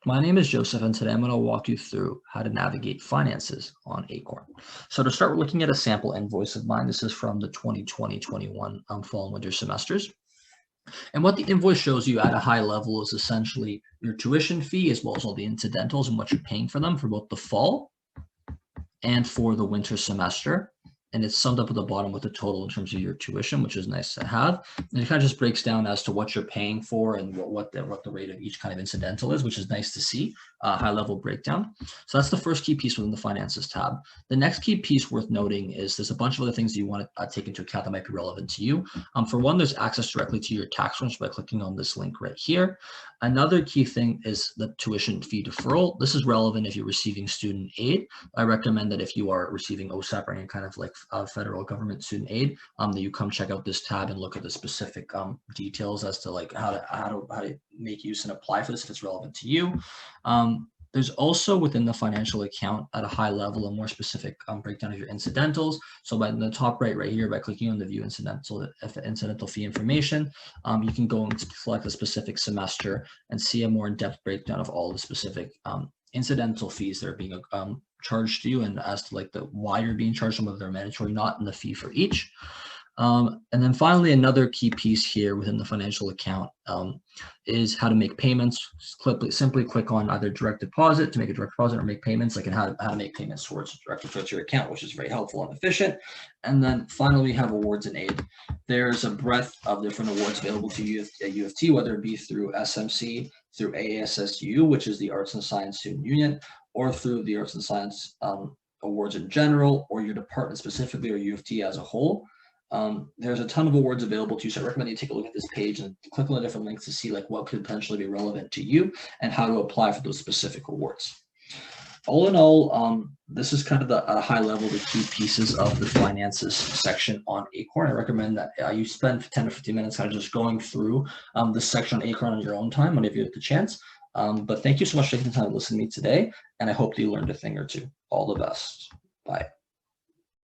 My name is Joseph, and today I'm going to walk you through how to navigate finances on ACORN. So to start, we're looking at a sample invoice of mine. This is from the 2020-21 fall and winter semesters. And what the invoice shows you at a high level is essentially your tuition fee, as well as all the incidentals and what you're paying for them for both the fall and for the winter semester. And it's summed up at the bottom with the total in terms of your tuition, which is nice to have. And it kind of just breaks down as to what you're paying for and what the rate of each kind of incidental is, which is nice to see, high level breakdown. So that's the first key piece within the finances tab. The next key piece worth noting is there's a bunch of other things that you want to take into account that might be relevant to you. For one, there's access directly to your tax returns by clicking on this link right here. Another key thing is the tuition fee deferral. This is relevant if you're receiving student aid. I recommend that if you are receiving OSAP or any kind of like federal government student aid, that you come check out this tab and look at the specific details as to like how to make use and apply for this if it's relevant to you. There's also within the financial account at a high level a more specific breakdown of your incidentals. So by the top right here, by clicking on the view incidental fee information, you can go and select a specific semester and see a more in-depth breakdown of all the specific incidental fees that are being charged to you, and as to like why you're being charged them, whether they're mandatory or not, and the fee for each. And then finally, another key piece here within the financial account is how to make payments. Simply click on either direct deposit to make a direct deposit or make payments, like, and how to make payments towards your account, which is very helpful and efficient. And then finally, we have awards and aid. There's a breadth of different awards available to you at UofT, whether it be through SMC, through AASSU, which is the Arts and Science Student Union, or through the Arts and Science awards in general, or your department specifically, or UofT as a whole. There's a ton of awards available to you, so I recommend you take a look at this page and click on the different links to see like what could potentially be relevant to you and how to apply for those specific awards. All in all, this is kind of at a high level the key pieces of the finances section on ACORN. I recommend that you spend 10 to 15 minutes kind of just going through this section on ACORN on your own time whenever you get the chance. But thank you so much for taking the time to listen to me today, and I hope that you learned a thing or two. All the best. Bye.